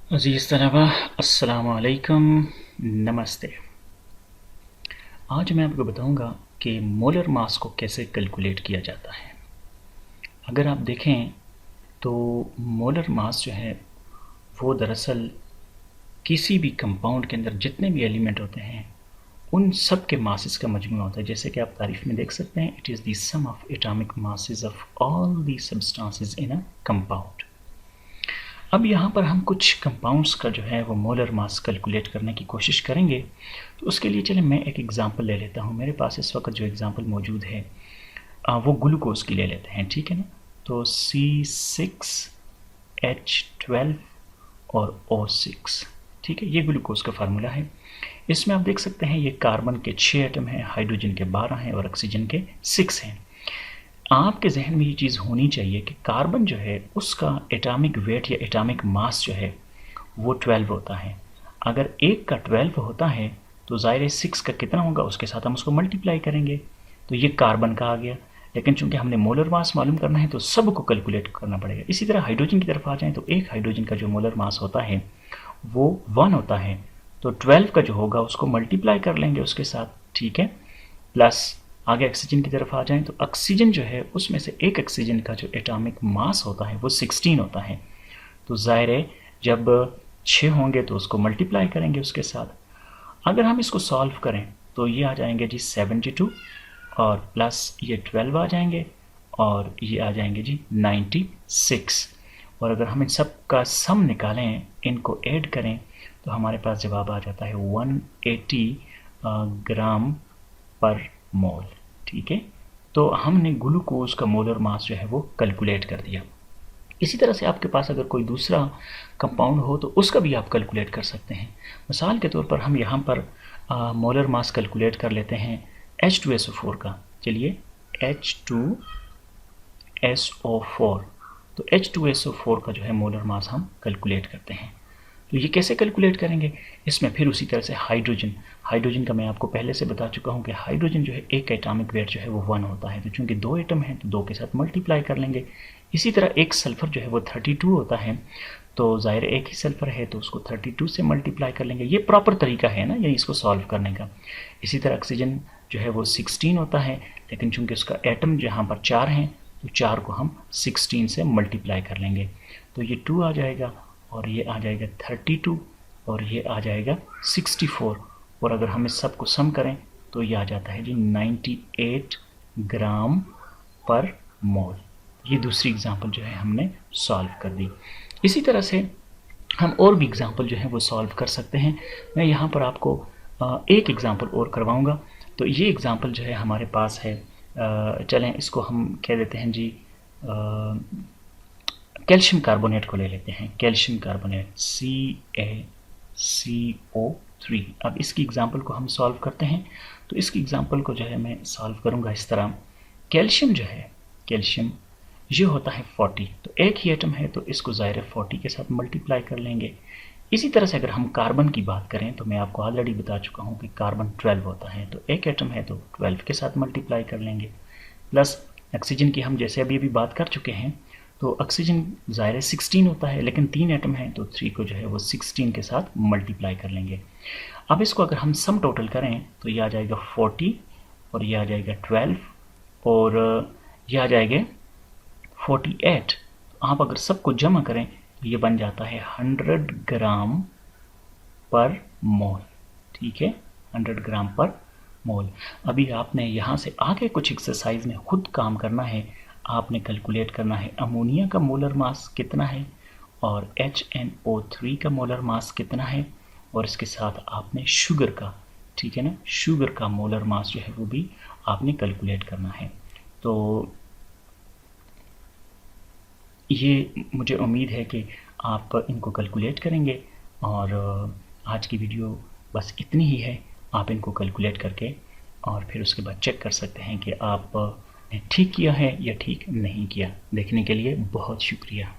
अज़ीज़ तलबा अस्सलामु अलैकुम, नमस्ते। आज मैं आपको बताऊंगा कि मोलर मास को कैसे कैलकुलेट किया जाता है। अगर आप देखें तो मोलर मास जो है वो दरअसल किसी भी कंपाउंड के अंदर जितने भी एलिमेंट होते हैं उन सब के मासेस का मजमूआ होता है। जैसे कि आप तारीफ में देख सकते हैं, it is the sum of atomic masses of all the substances in a compound. अब यहाँ पर हम कुछ कंपाउंड्स का जो है वो मोलर मास कैलकुलेट करने की कोशिश करेंगे। तो उसके लिए चले मैं एक एग्जांपल ले लेता हूँ। मेरे पास इस वक्त जो एग्जांपल मौजूद है वो ग्लूकोज की ले लेते हैं, ठीक है ना। तो C6H12 और O6, ठीक है, ये ग्लूकोज का फार्मूला है। इसमें आप देख सकते हैं ये कार्बन के 6 एटम हैं, हाइड्रोजन के 12 हैं और ऑक्सीजन के 6 हैं। आपके जहन में ये चीज़ होनी चाहिए कि कार्बन जो है उसका एटॉमिक वेट या एटॉमिक मास जो है वो 12 होता है। अगर एक का 12 होता है तो ज़ाहिर 6 का कितना होगा, उसके साथ हम उसको मल्टीप्लाई करेंगे। तो ये कार्बन का आ गया। लेकिन चूंकि हमने मोलर मास मालूम करना है तो सबको कैलकुलेट करना पड़ेगा। इसी तरह हाइड्रोजन की तरफ आ जाएं तो एक हाइड्रोजन का जो मोलर मास होता है वो 1 होता है। तो 12 का जो होगा उसको मल्टीप्लाई कर लेंगे उसके साथ, ठीक है। प्लस आगे ऑक्सीजन की तरफ आ जाएं तो ऑक्सीजन जो है उसमें से एक ऑक्सीजन का जो एटॉमिक मास होता है वो 16 होता है। तो ज़ाहिर है जब 6 होंगे तो उसको मल्टीप्लाई करेंगे उसके साथ। अगर हम इसको सॉल्व करें तो ये आ जाएंगे जी 72 और प्लस ये 12 आ जाएंगे और ये आ जाएंगे जी 96। और अगर हम इन सब का सम निकालें, इनको ऐड करें, तो हमारे पास जवाब आ जाता है 180 ग्राम पर मोल, ठीक है। तो हमने ग्लूकोज का मोलर मास जो है वो कैलकुलेट कर दिया। इसी तरह से आपके पास अगर कोई दूसरा कंपाउंड हो तो उसका भी आप कैलकुलेट कर सकते हैं। मिसाल के तौर पर हम यहाँ पर मोलर मास कैलकुलेट कर लेते हैं H2SO4 का। चलिए H2SO4, तो H2SO4 का जो है मोलर मास हम कैलकुलेट करते हैं। तो ये कैसे कैलकुलेट करेंगे, इसमें फिर उसी तरह से हाइड्रोजन का मैं आपको पहले से बता चुका हूँ कि हाइड्रोजन जो है एक एटॉमिक वेट जो है वो 1 होता है। तो चूंकि 2 एटम हैं तो 2 के साथ मल्टीप्लाई कर लेंगे। इसी तरह एक सल्फर जो है वो 32 होता है। तो ज़ाहिर एक ही सल्फर है तो उसको 32 से मल्टीप्लाई कर लेंगे। ये प्रॉपर तरीका है ना ये इसको सॉल्व करने का। इसी तरह ऑक्सीजन जो है वो 16 होता है, लेकिन चूंकि उसका एटम जहाँ पर 4 हैं तो 4 को हम 16 से मल्टीप्लाई कर लेंगे। तो ये 2 आ जाएगा और ये आ जाएगा 32 और ये आ जाएगा 64। और अगर हम इस सब को सम करें तो ये आ जाता है जी 98 ग्राम पर मोल। ये दूसरी एग्जांपल जो है हमने सॉल्व कर दी। इसी तरह से हम और भी एग्जांपल जो है वो सॉल्व कर सकते हैं। मैं यहाँ पर आपको एक एग्जांपल और करवाऊँगा। तो ये एग्जांपल जो है हमारे पास है, चलें इसको हम कह देते हैं जी कैल्शियम कार्बोनेट को ले लेते हैं। Calcium carbonate CaCO3। अब इसकी एग्जांपल को हम सॉल्व करते हैं। तो इसकी एग्जांपल को जो है मैं सॉल्व करूंगा इस तरह। कैल्शियम जो है, कैल्शियम ये होता है 40। तो एक ही एटम है तो इसको ज़ाहिर 40 के साथ मल्टीप्लाई कर लेंगे। इसी तरह से अगर हम कार्बन की बात करें तो मैं आपको ऑलरेडी बता चुका हूँ कि कार्बन 12 होता है। तो एक एटम है तो 12 के साथ मल्टीप्लाई कर लेंगे। प्लस ऑक्सीजन की हम जैसे अभी बात कर चुके हैं, तो ऑक्सीजन ज़ाहिर 16 होता है, लेकिन 3 एटम है तो 3 को जो है वो 16 के साथ मल्टीप्लाई कर लेंगे। अब इसको अगर हम सम टोटल करें तो ये आ जाएगा 40 और ये आ जाएगा 12 और ये आ जाएगा 48। तो आप अगर सबको जमा करें तो ये बन जाता है 100 ग्राम पर मोल, ठीक है, 100 ग्राम पर मोल। अभी आपने यहाँ से आगे कुछ एक्सरसाइज में खुद काम करना है। आपने कैलकुलेट करना है अमोनिया का मोलर मास कितना है और HNO3 का मोलर मास कितना है, और इसके साथ आपने शुगर का, ठीक है ना, शुगर का मोलर मास जो है वो भी आपने कैलकुलेट करना है। तो ये मुझे उम्मीद है कि आप इनको कैलकुलेट करेंगे। और आज की वीडियो बस इतनी ही है। आप इनको कैलकुलेट करके और फिर उसके बाद चेक कर सकते हैं कि आप ठीक किया है या ठीक नहीं किया। देखने के लिए बहुत शुक्रिया।